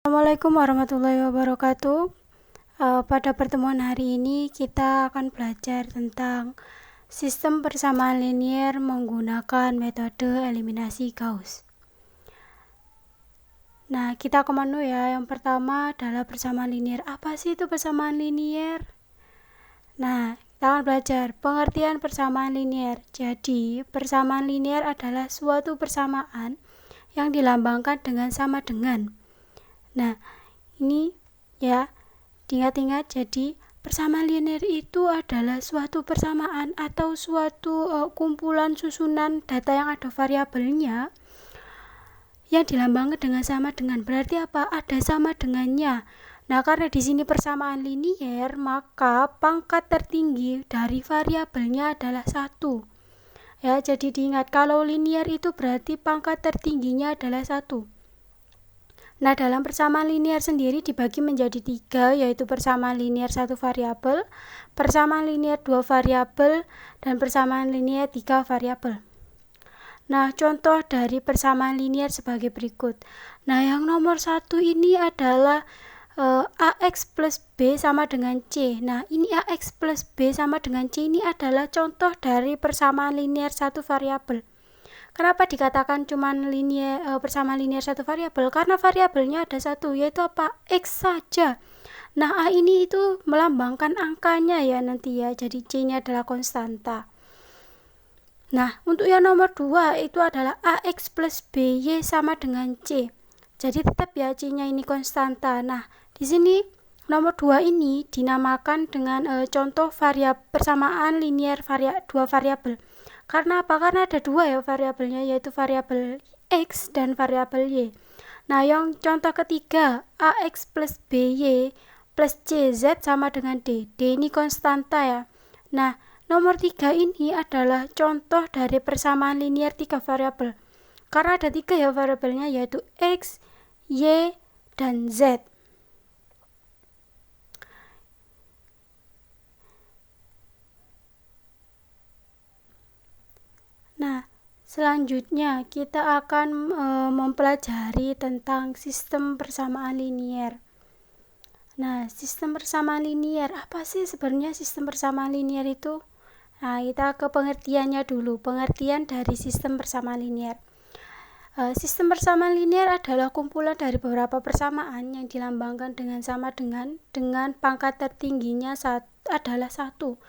Assalamualaikum warahmatullahi wabarakatuh. Pada pertemuan hari ini kita akan belajar tentang sistem persamaan linier menggunakan metode eliminasi Gauss. Nah, kita ke menu ya. Yang pertama adalah persamaan linier. Apa sih itu persamaan linier? Nah, kita akan belajar pengertian persamaan linier. Jadi, persamaan linier adalah suatu persamaan yang dilambangkan dengan sama dengan. Nah, ini ya, diingat-ingat, jadi persamaan linear itu adalah suatu persamaan atau suatu kumpulan susunan data yang ada variabelnya yang dilambangkan dengan sama dengan. Berarti apa? Ada sama dengannya. Nah, karena di sini persamaan linier, maka pangkat tertinggi dari variabelnya adalah 1. Ya, jadi diingat, kalau linier itu berarti pangkat tertingginya adalah 1. Nah, dalam persamaan linier sendiri dibagi menjadi 3, yaitu persamaan linier 1 variabel, persamaan linier 2 variabel, dan persamaan linier 3 variabel. Nah, contoh dari persamaan linier sebagai berikut. Nah, yang nomor 1 ini adalah AX plus B sama dengan C. Nah, ini AX plus B sama dengan C ini adalah contoh dari persamaan linier 1 variabel. Kenapa dikatakan cuman persamaan linier 1 variabel? Karena variabelnya ada 1, yaitu apa? X saja. Nah, A ini itu melambangkan angkanya ya nanti ya. Jadi C-nya adalah konstanta. Nah, untuk yang nomor 2 itu adalah AX plus BY sama dengan C. Jadi tetap ya C-nya ini konstanta. Nah, di sini nomor 2 ini dinamakan dengan contoh persamaan linier 2 variabel. Karena apa? Karena ada 2 ya variabelnya, yaitu variabel X dan variabel Y. Nah, yang contoh ketiga, AX plus BY plus CZ sama dengan D. D ini konstanta ya. Nah, nomor 3 ini adalah contoh dari persamaan linier 3 variabel. Karena ada 3 ya variabelnya, yaitu X, Y, dan Z. Nah, selanjutnya kita akan mempelajari tentang sistem persamaan linier. Nah, sistem persamaan linier, apa sih sebenarnya sistem persamaan linier itu? Nah, kita ke pengertiannya dulu, pengertian dari sistem persamaan linier. Sistem persamaan linier adalah kumpulan dari beberapa persamaan yang dilambangkan dengan sama dengan pangkat tertingginya adalah 1.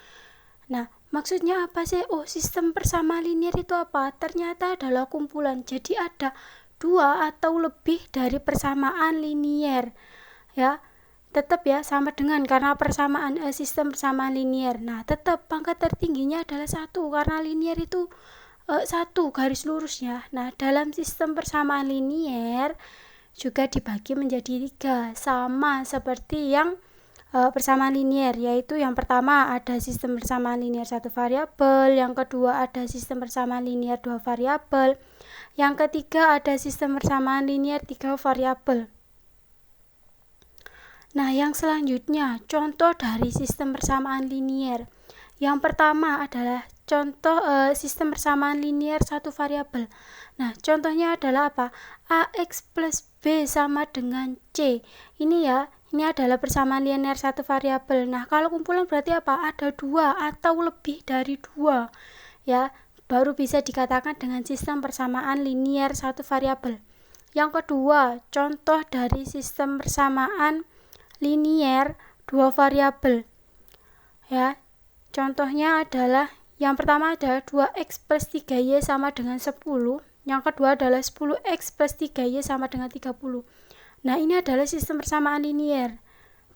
Nah, maksudnya apa sih? Oh, sistem persamaan linier itu apa? Ternyata adalah kumpulan. Jadi ada 2 atau lebih dari persamaan linier. Ya, tetap ya sama dengan karena persamaan sistem persamaan linier. Nah, tetap pangkat tertingginya adalah 1 karena linier itu 1 garis lurusnya. Nah, dalam sistem persamaan linier juga dibagi menjadi 3, sama seperti yang persamaan linier, yaitu yang pertama ada sistem persamaan linier 1 variabel, yang kedua ada sistem persamaan linier 2 variabel, yang ketiga ada sistem persamaan linier 3 variabel. Nah, yang selanjutnya contoh dari sistem persamaan linier. Yang pertama adalah contoh sistem persamaan linier 1 variabel. Nah, contohnya adalah apa? AX plus B sama dengan C. Ini adalah persamaan linier 1 variabel. Nah, kalau kumpulan berarti apa? Ada 2 atau lebih dari 2. Ya, baru bisa dikatakan dengan sistem persamaan linier 1 variabel. Yang kedua, contoh dari sistem persamaan linier 2 variabel. Ya, contohnya adalah yang pertama adalah 2x plus 3y sama dengan 10. Yang kedua adalah 10x plus 3y sama dengan 30. Nah, ini adalah sistem persamaan linier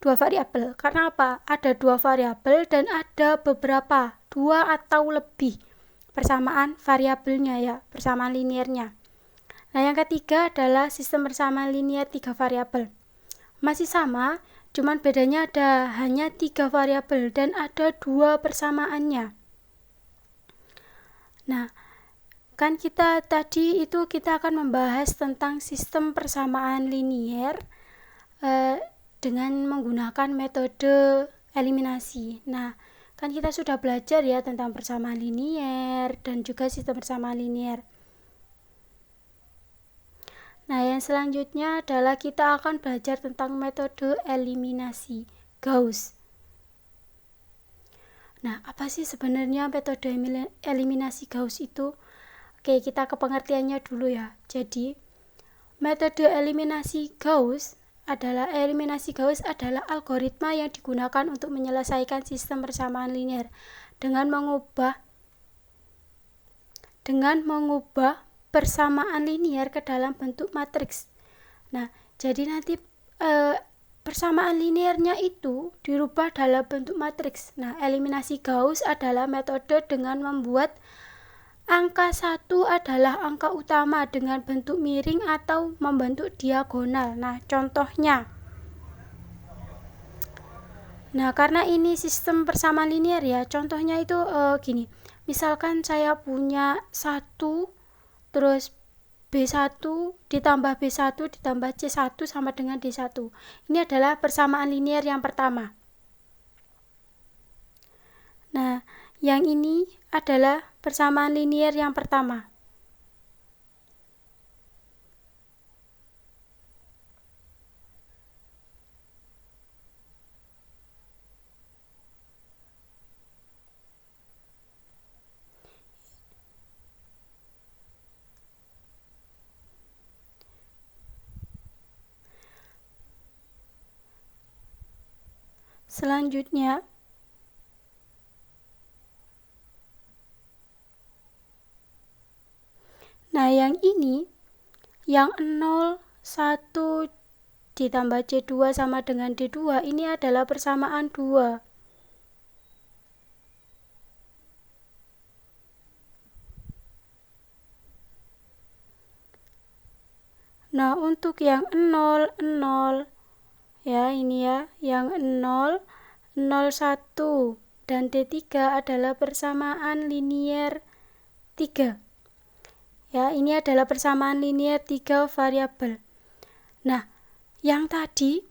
2 variabel. Karena apa? Ada 2 variabel dan ada beberapa 2 atau lebih persamaan variabelnya ya, persamaan liniernya. Nah, yang ketiga adalah sistem persamaan linier 3 variabel. Masih sama, cuman bedanya ada hanya 3 variabel dan ada 2 persamaannya. Nah, kan kita tadi itu kita akan membahas tentang sistem persamaan linier dengan menggunakan metode eliminasi. Nah, kan kita sudah belajar ya tentang persamaan linier dan juga sistem persamaan linier. Nah, yang selanjutnya adalah kita akan belajar tentang metode eliminasi Gauss. Nah, apa sih sebenarnya metode eliminasi Gauss itu? Oke, kita ke pengertiannya dulu ya. Jadi, metode eliminasi Gauss adalah algoritma yang digunakan untuk menyelesaikan sistem persamaan linear dengan mengubah persamaan linear ke dalam bentuk matriks. Nah, jadi nanti persamaan linearnya itu dirubah dalam bentuk matriks. Nah, eliminasi Gauss adalah metode dengan membuat angka 1 adalah angka utama dengan bentuk miring atau membentuk diagonal. Nah, contohnya. Nah, karena ini sistem persamaan linear ya, contohnya itu gini. Misalkan saya punya 1 terus B1 ditambah B1 ditambah C1 sama dengan D1. Ini adalah persamaan linear yang pertama. Nah, yang ini adalah persamaan linear yang pertama. Selanjutnya, nah yang ini, yang 0, 1 ditambah C2 sama dengan D2, ini adalah persamaan 2. Nah, untuk yang 0, 0, ya ini ya, yang 0, 0, 1 dan D3 adalah persamaan linear 3. Ya, ini adalah persamaan linear 3 variabel. Nah, yang tadi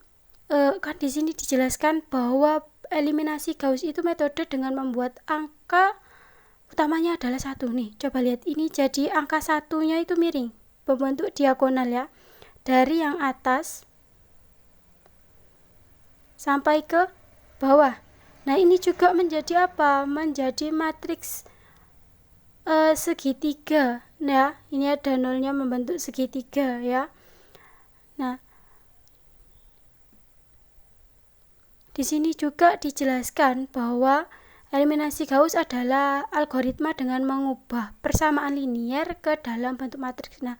kan di sini dijelaskan bahwa eliminasi Gauss itu metode dengan membuat angka utamanya adalah 1 nih. Coba lihat ini, jadi angka 1-nya itu miring, membentuk diagonal ya. Dari yang atas sampai ke bawah. Nah, ini juga menjadi apa? Menjadi matriks segitiga. Nah, ini ada nolnya membentuk segitiga ya. Nah, di sini juga dijelaskan bahwa eliminasi Gauss adalah algoritma dengan mengubah persamaan linear ke dalam bentuk matriks. Nah,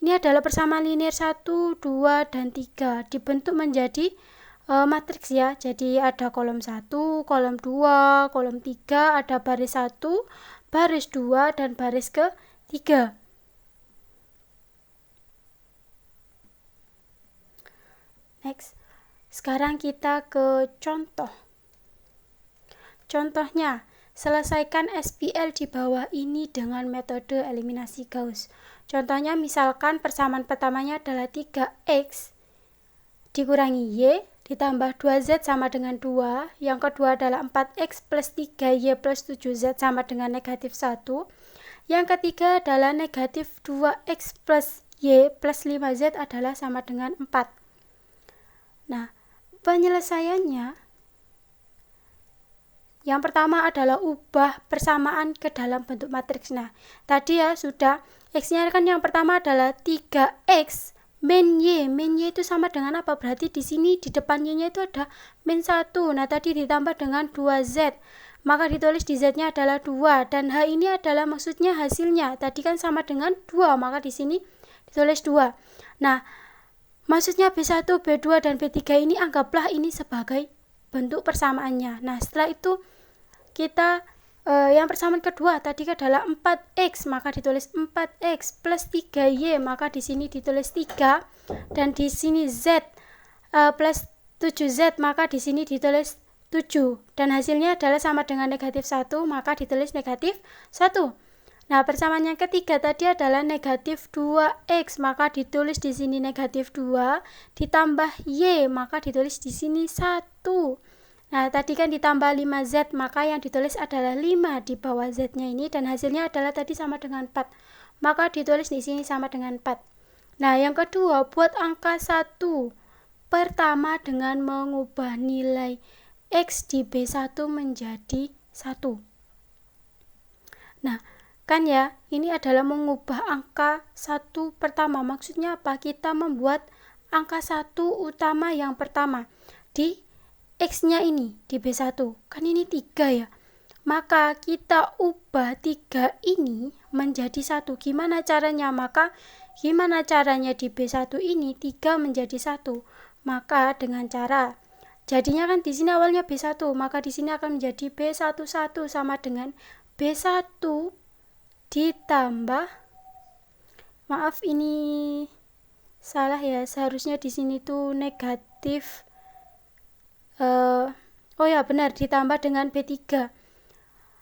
ini adalah persamaan linear 1, 2, dan 3 dibentuk menjadi matriks ya. Jadi ada kolom 1, kolom 2, kolom 3, ada baris 1, baris 2, dan baris ke-3. Next. Sekarang kita ke contoh. Contohnya, selesaikan SPL di bawah ini dengan metode eliminasi Gauss. Contohnya misalkan persamaan pertamanya adalah 3x dikurangi y ditambah 2z sama dengan 2. Yang kedua adalah 4x plus 3y plus 7z sama dengan negatif 1. Yang ketiga adalah negatif 2x plus y plus 5z adalah sama dengan 4. Nah, penyelesaiannya yang pertama adalah ubah persamaan ke dalam bentuk matriks. Nah, tadi ya sudah, x-nya kan yang pertama adalah 3x min y itu sama dengan apa? Berarti di sini di depan y-nya itu ada min 1. Nah, tadi ditambah dengan 2z. Maka ditulis di z-nya adalah 2 dan h ini adalah maksudnya hasilnya. Tadi kan sama dengan 2, maka di sini ditulis 2. Nah, maksudnya B1, B2 dan B3 ini anggaplah ini sebagai bentuk persamaannya. Nah, setelah itu kita yang persamaan kedua tadi adalah 4x, maka ditulis 4x plus 3y, maka di sini ditulis 3 dan di sini z plus 7z, maka di sini ditulis 7 dan hasilnya adalah sama dengan negatif 1, maka ditulis negatif 1. Nah, persamaan yang ketiga tadi adalah negatif 2x, maka ditulis di sini negatif 2 ditambah y, maka ditulis di sini 1. Nah, tadi kan ditambah 5z, maka yang ditulis adalah 5 di bawah z-nya ini dan hasilnya adalah tadi sama dengan 4. Maka ditulis di sini sama dengan 4. Nah, yang kedua, buat angka 1 pertama dengan mengubah nilai X di B1 menjadi 1. Nah, kan ya, ini adalah mengubah angka 1 pertama. Maksudnya apa? Kita membuat angka 1 utama yang pertama di X-nya ini, di B1. Kan ini 3 ya. Maka kita ubah 3 ini menjadi 1. Gimana caranya? Gimana caranya di B1 ini 3 menjadi 1? Maka dengan cara, jadinya kan di sini awalnya B1, maka di sini akan menjadi B11 sama dengan B1 ditambah, maaf ini salah ya, seharusnya di sini tuh negatif, oh ya benar, ditambah dengan B3.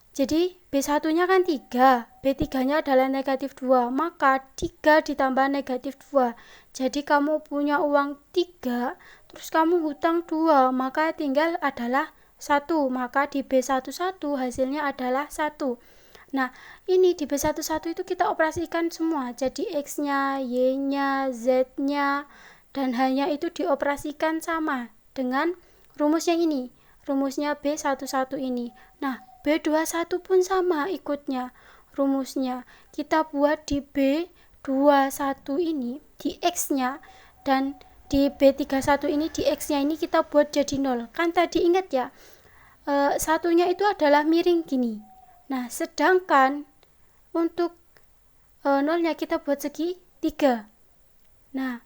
Jadi B1-nya kan 3, B3-nya adalah negatif 2, maka 3 ditambah negatif 2. Jadi kamu punya uang 3, terus kamu hutang 2, maka tinggal adalah 1, maka di B11 hasilnya adalah 1. Nah, ini di B11 itu kita operasikan semua, jadi X-nya, Y-nya, Z-nya, dan hanya itu dioperasikan sama dengan rumusnya ini, rumusnya B11 ini. Nah, B21 pun sama ikutnya rumusnya. Kita buat di B21 ini di X-nya, dan di B31 ini di X-nya ini kita buat jadi 0. Kan tadi ingat ya, satunya itu adalah miring gini. Nah, sedangkan untuk 0-nya kita buat segi 3. Nah,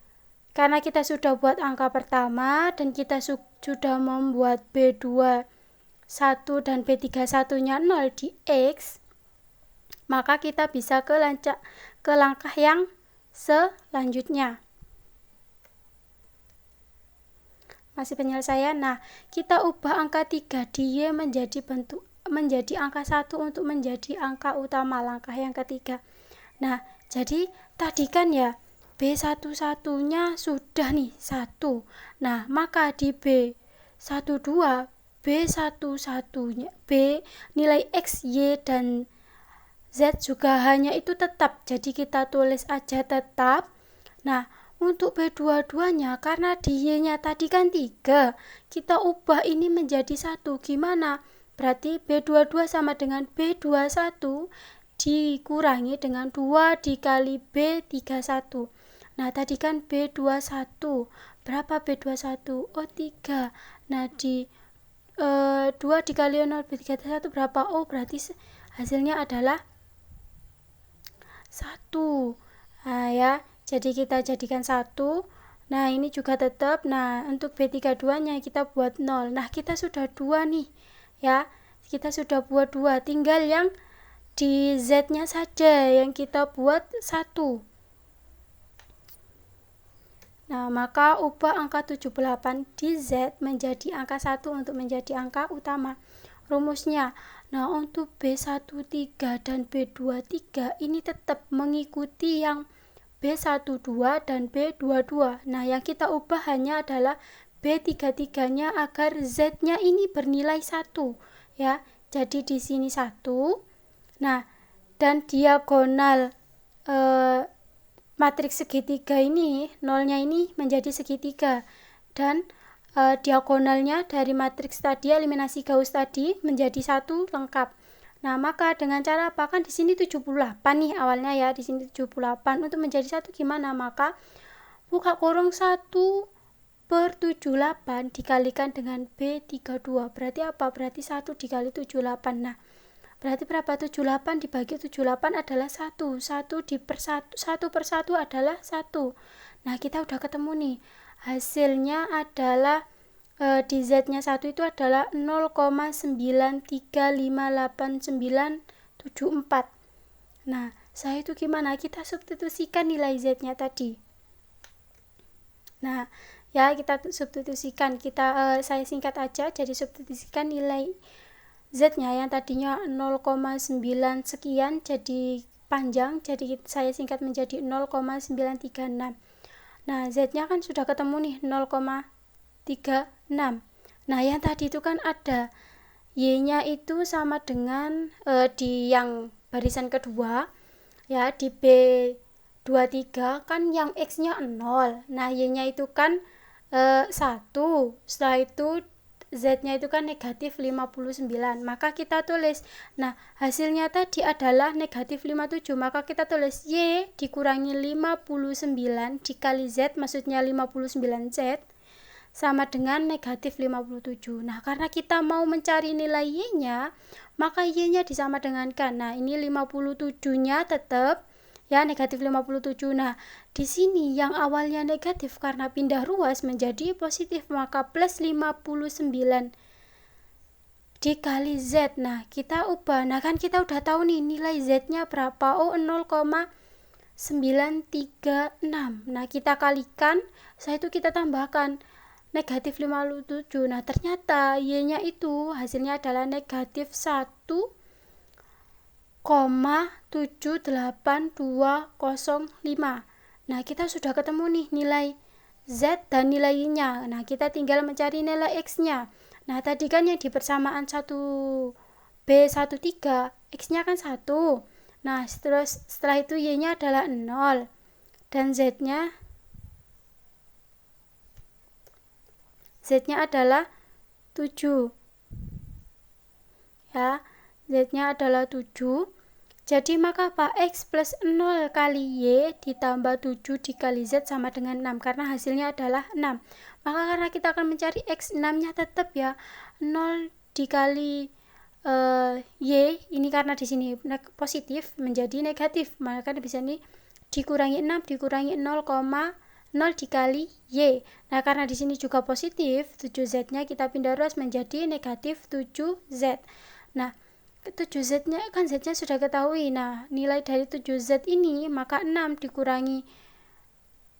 karena kita sudah buat angka pertama dan kita sudah membuat B21 dan B31-nya 0 di X, maka kita bisa ke langkah yang selanjutnya. Masih penyelesaian. Nah, kita ubah angka 3 di Y menjadi angka 1 untuk menjadi angka utama, langkah yang ketiga. Nah, jadi tadi kan ya B11-nya sudah nih 1. Nah, maka di B12 B11-nya nilai X, Y, dan Z juga hanya itu tetap, jadi kita tulis aja tetap. Nah, untuk B22-nya karena di Y-nya tadi kan 3, kita ubah ini menjadi 1. Gimana? Berarti B22 sama dengan B21 dikurangi dengan 2 dikali B31. Nah, tadi kan B21. Berapa B21? Oh, 3. Nah, di 2 dikali 0 B31 berapa? Oh, berarti hasilnya adalah 1. Nah ya, jadi kita jadikan 1. Nah, ini juga tetap. Nah, untuk B32 nya kita buat 0. Nah, kita sudah 2 nih ya, kita sudah buat 2, tinggal yang di Z nya saja yang kita buat 1. Nah, maka ubah angka 78 di Z menjadi angka 1 untuk menjadi angka utama. Rumusnya, nah untuk B13 dan B23 ini tetap mengikuti yang B12 dan B22. Nah, yang kita ubah hanya adalah B33-nya agar Z-nya ini bernilai 1 ya. Jadi di sini 1. Nah, dan diagonal matriks segitiga ini, nolnya ini menjadi segitiga, dan diagonalnya dari matriks tadi, eliminasi Gauss tadi, menjadi 1 lengkap. Nah, maka dengan cara apa? Kan di sini 78 nih awalnya ya, di sini 78. Untuk menjadi 1 gimana? Maka buka kurung 1/78 dikalikan dengan B32. Berarti apa? Berarti 1 dikali 78. Nah, berarti berapa? 78 dibagi 78 adalah 1. 1/1 adalah 1. Nah, kita udah ketemu nih. Hasilnya adalah di Z-nya 1 itu adalah 0,9358974. Nah, saya itu gimana? Kita substitusikan nilai Z-nya tadi. Nah, ya kita substitusikan. Saya singkat aja, jadi substitusikan nilai Z-nya yang tadinya 0,9 sekian jadi panjang, jadi saya singkat menjadi 0,936. Nah, Z-nya kan sudah ketemu nih 0,36. Nah, yang tadi itu kan ada Y-nya itu sama dengan di yang barisan kedua ya, di 23 kan yang X-nya 0. Nah, Y-nya itu kan 1. Setelah itu Z-nya itu kan negatif 59. Maka kita tulis, nah hasilnya tadi adalah negatif 57. Maka kita tulis Y dikurangi 59 dikali Z, maksudnya 59Z, sama dengan negatif 57. Nah, karena kita mau mencari nilai Y-nya, maka Y-nya disama dengankan. Nah, ini 57-nya tetap ya negatif 57. Nah, di sini yang awalnya negatif karena pindah ruas menjadi positif, maka plus 59 dikali Z. Nah, kita ubah. Nah, kan kita udah tahu nih nilai Z-nya berapa. Oh, 0,936. Nah, kita kalikan, setelah itu kita tambahkan negatif 57. Nah, ternyata Y-nya itu hasilnya adalah negatif 1,78205. Nah, kita sudah ketemu nih nilai Z dan nilai Y-nya. Nah, kita tinggal mencari nilai X-nya. Nah, tadi kan yang di persamaan 1B13, X-nya kan 1. Nah, terus setelah itu Y-nya adalah 0 dan Z-nya adalah 7. Ya, Z-nya adalah 7. Jadi maka apa? X plus 0 kali Y ditambah 7 dikali Z sama dengan 6. Karena hasilnya adalah 6. Maka karena kita akan mencari X, 6-nya tetap ya 0 dikali Y. Ini karena di sini positif menjadi negatif. Maka bisa ini dikurangi 6 dikurangi 0, 0 dikali Y. Nah, karena di sini juga positif, 7Z-nya kita pindah ruas menjadi negatif 7Z. Nah, 7Z-nya kan Z-nya sudah ketahui. Nah, nilai dari 7Z ini maka 6 dikurangi,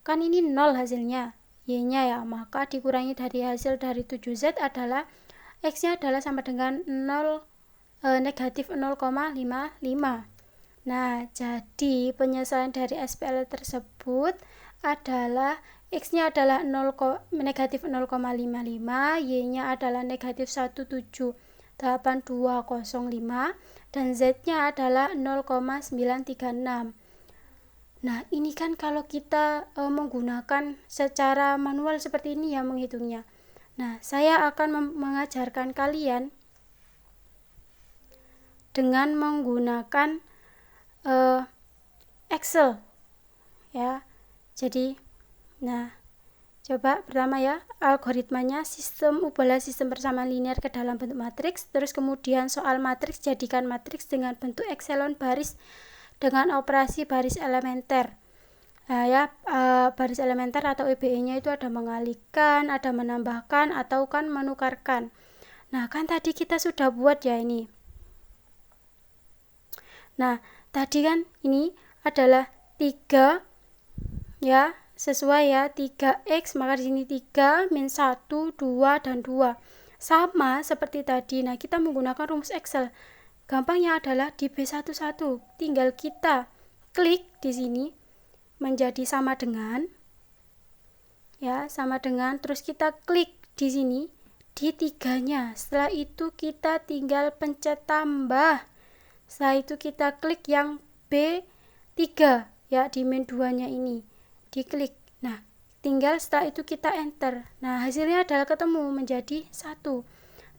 kan ini 0 hasilnya, Y-nya ya, maka dikurangi dari hasil dari 7Z adalah X-nya adalah sama dengan 0, negatif 0,55. Nah, jadi penyelesaian dari SPL tersebut adalah X-nya adalah negatif 0,55, Y-nya adalah negatif 1,78205, dan Z-nya adalah 0,936. Nah, ini kan kalau kita menggunakan secara manual seperti ini ya menghitungnya. Nah, saya akan mengajarkan kalian dengan menggunakan Excel ya. Jadi, nah, coba pertama ya, algoritmanya ubahlah sistem persamaan linear ke dalam bentuk matriks. Terus kemudian soal matriks, jadikan matriks dengan bentuk ekselon baris dengan operasi baris elementer. Nah ya, baris elementer atau EBE-nya itu ada mengalihkan, ada menambahkan, atau kan menukarkan. Nah, kan tadi kita sudah buat ya ini. Nah, tadi kan ini adalah 3 ya, sesuai ya, 3X, maka di sini 3 min 1, 2 dan 2. Sama seperti tadi. Nah, kita menggunakan rumus Excel. Gampangnya adalah di B11, tinggal kita klik di sini menjadi sama dengan ya, sama dengan, terus kita klik di sini di 3-nya. Setelah itu kita tinggal pencet tambah. Setelah itu kita klik yang B3 ya, di min 2-nya ini diklik. Nah, tinggal setelah itu kita enter. Nah, hasilnya adalah ketemu menjadi 1.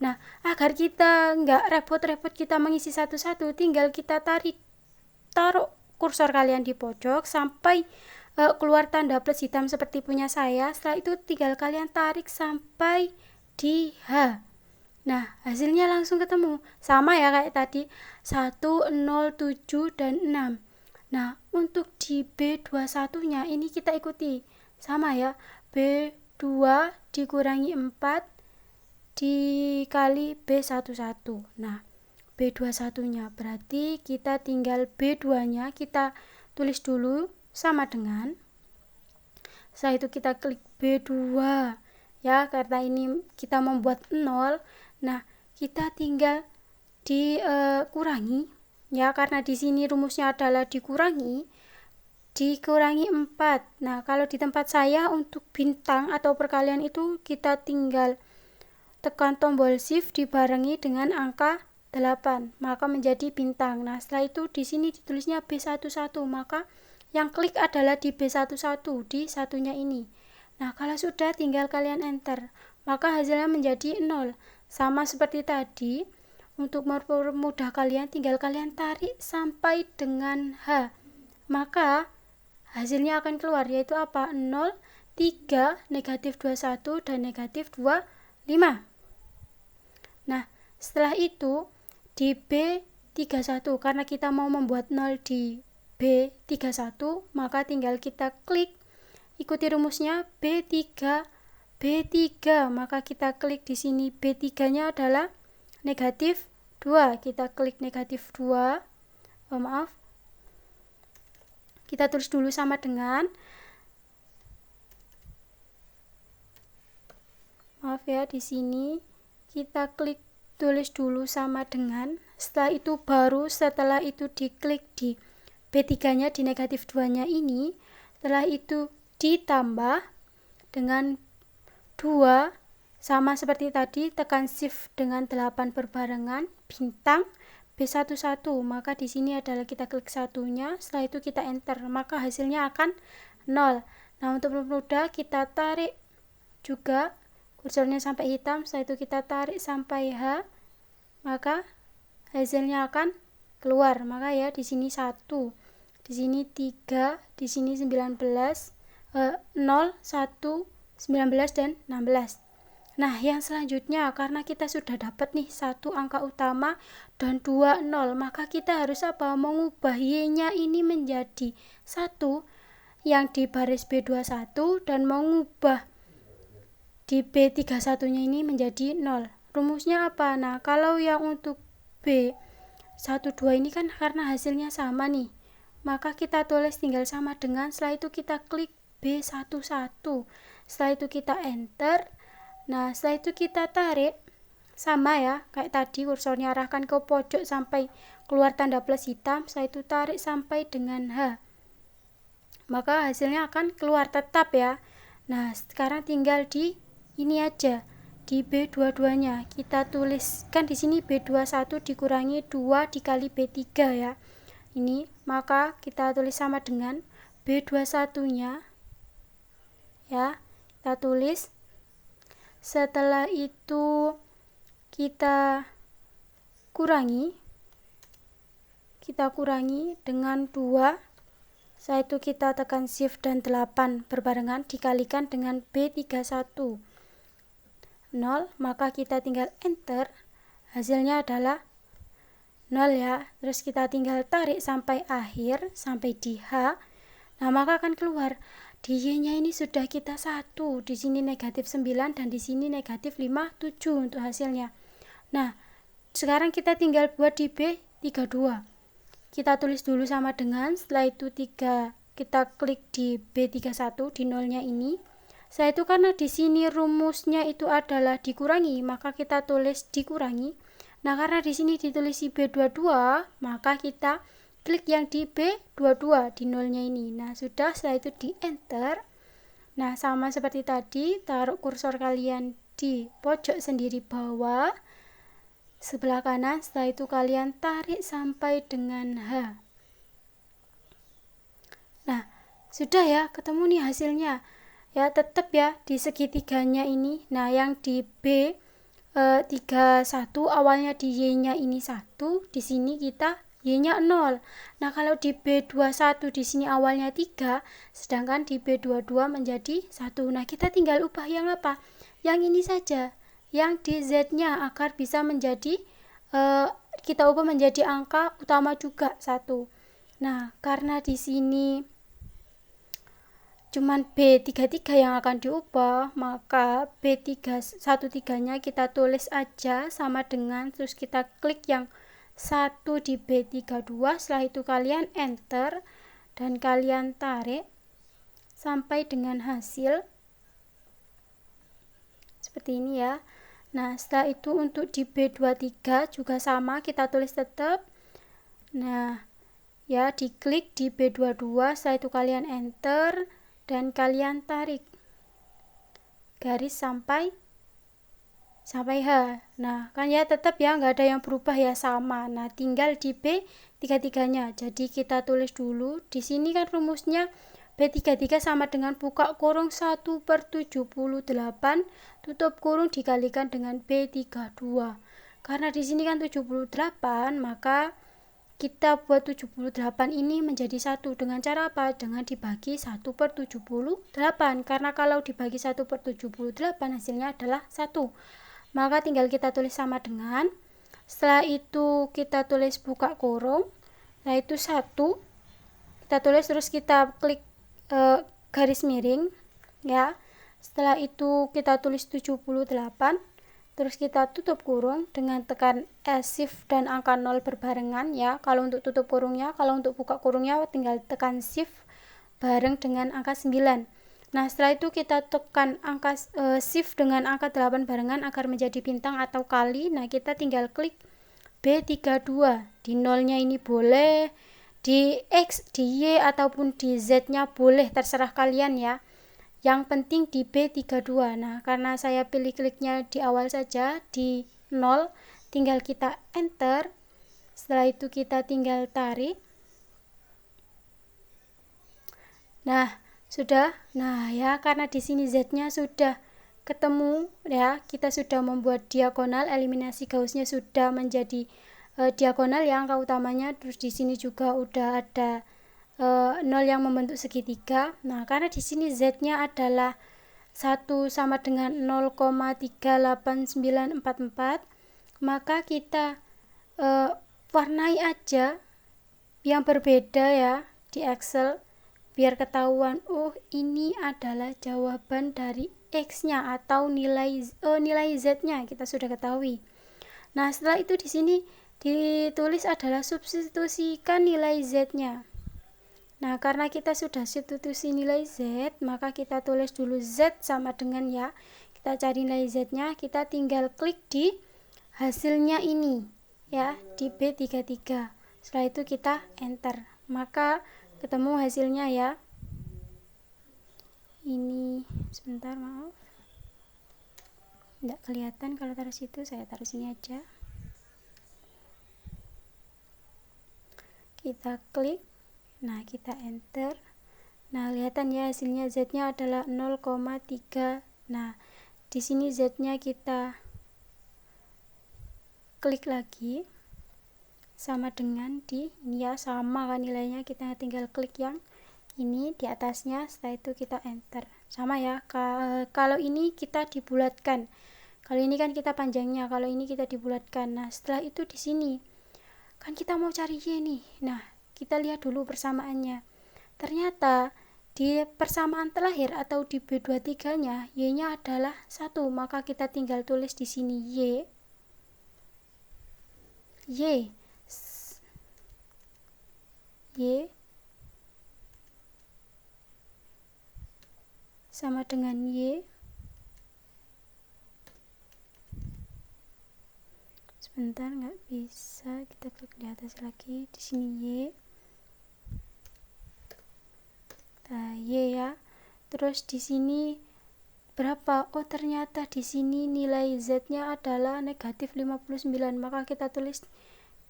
Nah, agar kita nggak repot-repot kita mengisi satu-satu, tinggal kita taruh kursor kalian di pojok sampai keluar tanda plus hitam seperti punya saya. Setelah itu tinggal kalian tarik sampai di H. Nah, hasilnya langsung ketemu. Sama ya kayak tadi, 1, 0, 7, dan 6. Nah, untuk di B21-nya ini kita ikuti. Sama ya, B2 dikurangi 4 dikali B11. Nah, B21-nya berarti kita tinggal B2-nya kita tulis dulu sama dengan, setelah itu kita klik B2 ya, karena ini kita membuat 0. Nah, kita tinggal dikurangi ya, karena di sini rumusnya adalah dikurangi 4. Nah, kalau di tempat saya untuk bintang atau perkalian itu kita tinggal tekan tombol shift dibarengi dengan angka 8, maka menjadi bintang. Nah, setelah itu di sini ditulisnya B11, maka yang klik adalah di B11, di satunya ini. Nah, kalau sudah tinggal kalian enter, maka hasilnya menjadi 0. Sama seperti tadi, untuk mempermudah kalian, tinggal kalian tarik sampai dengan H. Maka hasilnya akan keluar, yaitu apa? 0, 3, negatif 21, dan negatif 25. Nah, setelah itu di B31, karena kita mau membuat 0 di B31, maka tinggal kita klik, ikuti rumusnya B3, maka kita klik di sini B3-nya adalah negatif 2. Kita klik negatif 2. Kita tulis dulu sama dengan, di sini kita klik tulis dulu sama dengan, setelah itu diklik di B3-nya, di negatif 2-nya ini, setelah itu ditambah dengan 2, sama seperti tadi, tekan shift dengan 8 berbarengan, bintang B11, maka di sini adalah kita klik satunya, setelah itu kita enter, maka hasilnya akan 0. Nah, untuk mempermudah kita tarik juga kursornya sampai hitam, setelah itu kita tarik sampai H, maka hasilnya akan keluar. Maka ya di sini 1, di sini 3, di sini 19, 0, 1, 19 dan 16. Nah, yang selanjutnya, karena kita sudah dapat nih 1 angka utama dan 2 0, maka kita harus apa? Mengubah Y-nya ini menjadi 1 yang di baris B21 dan mengubah di B31-nya ini menjadi 0. Rumusnya apa? Nah, kalau yang untuk B12 ini kan karena hasilnya sama nih, maka kita tulis tinggal sama dengan, setelah itu kita klik B11, setelah itu kita enter. Nah, setelah itu kita tarik sama ya, kayak tadi kursornya arahkan ke pojok sampai keluar tanda plus hitam, setelah itu tarik sampai dengan H, maka hasilnya akan keluar tetap ya. Nah, sekarang tinggal di ini aja, di B22-nya kita tuliskan di sini B21 dikurangi 2 dikali B3 ya. Ini, maka kita tulis sama dengan B21-nya ya. Kita tulis, setelah itu kita kurangi dengan 2, setelah itu kita tekan shift dan 8 berbarengan dikalikan dengan B31 0, maka kita tinggal enter, hasilnya adalah 0 ya. Terus kita tinggal tarik sampai akhir, sampai di H. Nah, maka akan keluar di Y-nya ini sudah kita 1, di sini negatif 9 dan di sini negatif 57 untuk hasilnya. Nah, sekarang kita tinggal buat di B32. Kita tulis dulu sama dengan, setelah itu kita klik di B31 di 0-nya ini. Setelah itu karena di sini rumusnya itu adalah dikurangi, maka kita tulis dikurangi. Nah, karena di sini ditulis di B22, maka kita klik yang di B22 di 0-nya ini. Nah, sudah, setelah itu di enter. Nah, sama seperti tadi, taruh kursor kalian di pojok sendiri bawah sebelah kanan, setelah itu kalian tarik sampai dengan H. Nah, sudah ya, ketemu nih hasilnya. Ya, tetap ya di segitiganya ini. Nah, yang di B31 awalnya di Y-nya ini 1, di sini kita Y-nya 0. Nah, kalau di B21 di sini awalnya 3, sedangkan di B22 menjadi 1. Nah, kita tinggal ubah yang apa? Yang ini saja, yang di Z-nya, agar bisa menjadi kita ubah menjadi angka utama juga 1. Nah, karena di sini cuman B33 yang akan diubah, maka B13-nya kita tulis aja sama dengan, terus kita klik yang 1 di B32, setelah itu kalian enter dan kalian tarik sampai dengan hasil seperti ini ya. Nah, setelah itu untuk di B23 juga sama, kita tulis tetap. Nah, ya diklik di B22, setelah itu kalian enter dan kalian tarik garis sampai sampai H. Nah, kan ya tetap ya nggak ada yang berubah ya, sama. Nah, tinggal di B33-nya. Jadi kita tulis dulu. Di sini kan rumusnya B33 sama dengan buka kurung 1/78 tutup kurung dikalikan dengan B32. Karena di sini kan 78, maka kita buat 78 ini menjadi 1 dengan cara apa? Dengan dibagi 1/78. Karena kalau dibagi 1/78 hasilnya adalah 1. Maka tinggal kita tulis sama dengan. Setelah itu kita tulis buka kurung. Nah, itu 1. Kita tulis terus kita klik garis miring ya. Setelah itu kita tulis 78. Terus kita tutup kurung dengan tekan shift dan angka 0 berbarengan ya. Kalau untuk tutup kurungnya, kalau untuk buka kurungnya tinggal tekan shift bareng dengan angka 9. Nah, setelah itu kita tekan angka shift dengan angka 8 barengan agar menjadi bintang atau kali. Nah, kita tinggal klik B32. Di nolnya ini boleh, di X, di Y ataupun di Z-nya boleh, terserah kalian ya. Yang penting di B32. Nah, karena saya pilih kliknya di awal saja, di 0, tinggal kita enter. Setelah itu kita tinggal tarik. Nah, sudah. Nah, ya karena di sini Z-nya sudah ketemu ya, kita sudah membuat diagonal, eliminasi Gauss-nya sudah menjadi diagonal yang angka utamanya. Terus di sini juga udah ada 0 yang membentuk segitiga. Nah, karena di sini Z-nya adalah 1 sama dengan 0,38944, maka kita warnai aja yang berbeda ya di Excel biar ketahuan, oh ini adalah jawaban dari X-nya atau nilai Z-nya kita sudah ketahui. Nah, setelah itu di sini ditulis adalah substitusikan nilai Z-nya. Nah, karena kita sudah substitusi nilai Z, maka kita tulis dulu Z sama dengan ya. Kita cari nilai Z-nya, kita tinggal klik di hasilnya ini ya, di B33. Setelah itu kita enter. Maka ketemu hasilnya ya. Ini sebentar, maaf. Tidak kelihatan kalau taruh situ, saya taruh sini aja. Kita klik. Nah, kita enter. Nah, kelihatan ya hasilnya Z-nya adalah 0,3. Nah, di sini Z-nya kita klik lagi. Sama dengan di ini ya, sama kan nilainya, kita tinggal klik yang ini di atasnya. Setelah itu kita enter. Sama ya. Kalau ini kita dibulatkan. Kalau ini kan kita panjangnya, kalau ini kita dibulatkan. Nah, setelah itu di sini kan kita mau cari Y nih. Nah, kita lihat dulu persamaannya. Ternyata di persamaan terakhir atau di B23-nya Y-nya adalah 1, maka kita tinggal tulis di sini Y sama dengan Y. Sebentar, nggak bisa, kita klik di atas lagi, di sini Y. Nah, Y ya. Terus di sini berapa? Oh, ternyata di sini nilai Z-nya adalah negatif 59, maka kita tulis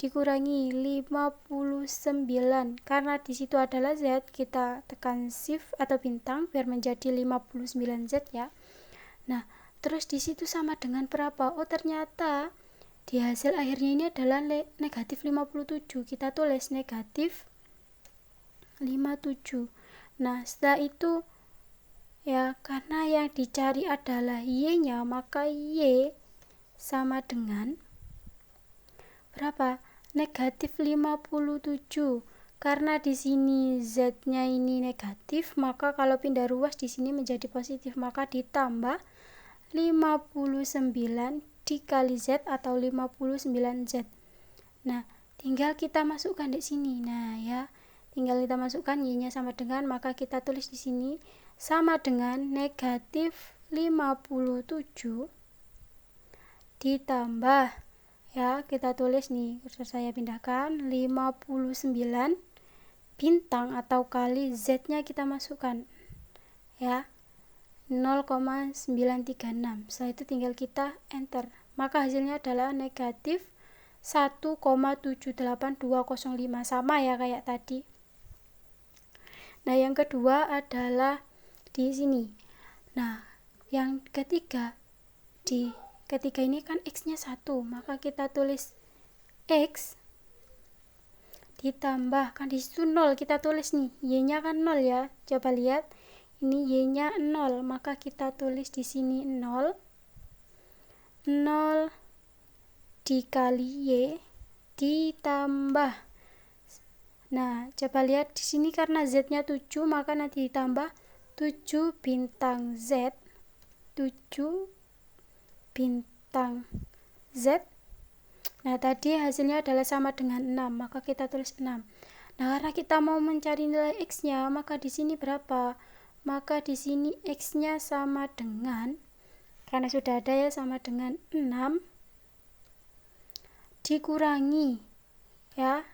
dikurangi 59. Karena di situ adalah Z, kita tekan shift atau bintang biar menjadi 59Z ya. Nah, terus di situ sama dengan berapa? Oh, ternyata di hasil akhirnya ini adalah negatif 57. Kita tulis negatif 57. Nah, setelah itu ya, karena yang dicari adalah Y-nya, maka Y sama dengan berapa? Negatif 57. Karena di sini Z-nya ini negatif, maka kalau pindah ruas di sini menjadi positif, maka ditambah 59 dikali Z atau 59Z. Nah, tinggal kita masukkan di sini. Nah, ya, tinggal kita masukkan Y-nya sama dengan, maka kita tulis di sini sama dengan negatif 57 ditambah ya, kita tulis nih, saya pindahkan 59 bintang atau kali Z-nya kita masukkan ya. 0,936. Setelah itu tinggal kita enter, maka hasilnya adalah negatif 1,7825, sama ya kayak tadi. Nah, yang kedua adalah di sini. Nah, yang ketiga, di ketiga ini kan x-nya 1, maka kita tulis x ditambah, kan di situ 0, kita tulis nih, y-nya kan 0 ya. Coba lihat, ini y-nya 0, maka kita tulis di sini 0 dikali y ditambah. Nah, coba lihat di sini karena z-nya 7, maka nanti ditambah 7 bintang z, 7 bintang z. Nah, tadi hasilnya adalah sama dengan 6, maka kita tulis 6. Nah, karena kita mau mencari nilai x-nya, maka di sini berapa? Maka di sini x-nya sama dengan, karena sudah ada ya, sama dengan 6 dikurangi ya.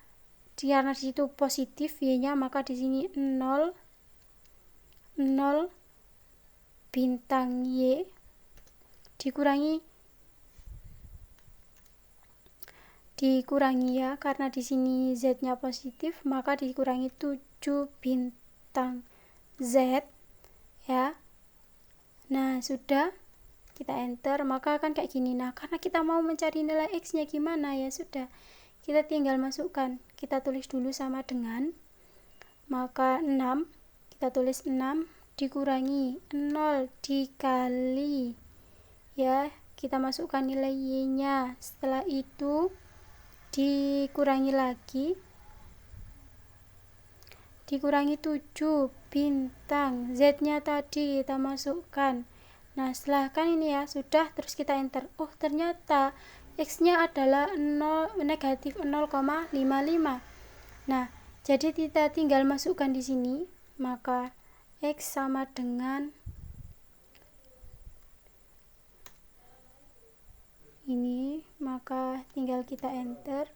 Karena di situ positif y-nya, maka di sini 0 bintang y dikurangi ya, karena di sini z-nya positif, maka dikurangi 7 bintang z ya. Nah, sudah, kita enter, maka akan kayak gini. Nah, karena kita mau mencari nilai x-nya gimana ya, sudah, kita tinggal masukkan. Kita tulis dulu sama dengan, maka 6, kita tulis 6 dikurangi 0 dikali ya, kita masukkan nilai y-nya. Setelah itu dikurangi lagi, dikurangi 7 bintang z-nya tadi kita masukkan. Nah, setelah kan ini ya, sudah, terus kita enter. Oh, ternyata x-nya adalah negatif 0,55. Nah, jadi kita tinggal masukkan di sini, maka x sama dengan ini, maka tinggal kita enter.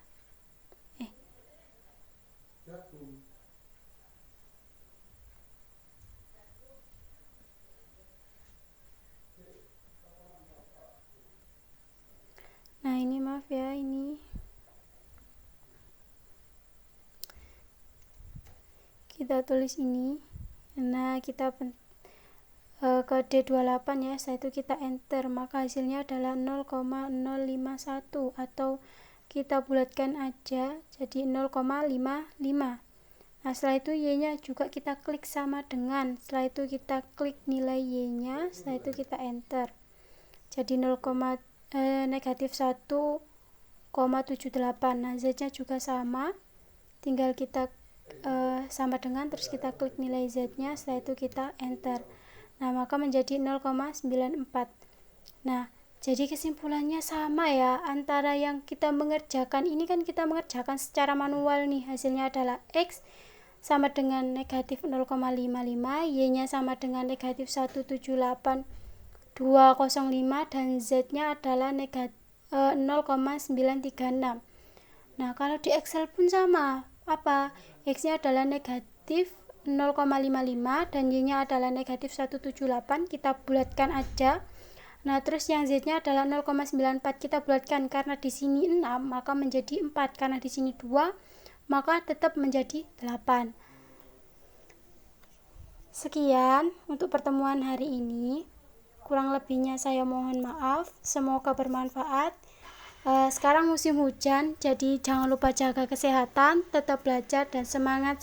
Nah, ini maaf ya, ini kita tulis ini. Nah, kita ke D28 ya. Setelah itu kita enter, maka hasilnya adalah 0,051, atau kita bulatkan aja jadi 0,55. Nah, setelah itu y-nya juga kita klik sama dengan, setelah itu kita klik nilai y-nya, setelah itu kita enter. Jadi negatif 1,78. Nah, z-nya juga sama, tinggal kita sama dengan, terus kita klik nilai z-nya, setelah itu kita enter. Nah, maka menjadi 0,94. Nah, jadi kesimpulannya sama ya, antara yang kita mengerjakan ini kan kita mengerjakan secara manual nih, hasilnya adalah x sama dengan negatif 0,55, y-nya sama dengan negatif 178,205, dan z-nya adalah 0,936. Nah, kalau di Excel pun sama, apa? X-nya adalah negatif 0,55 dan y-nya adalah negatif 178, kita bulatkan aja. Nah, terus yang z-nya adalah 0,94, kita bulatkan, karena di sini 6 maka menjadi 4, karena di sini 2 maka tetap menjadi 8. Sekian untuk pertemuan hari ini. Kurang lebihnya saya mohon maaf. Semoga bermanfaat. Sekarang musim hujan, jadi jangan lupa jaga kesehatan, tetap belajar dan semangat.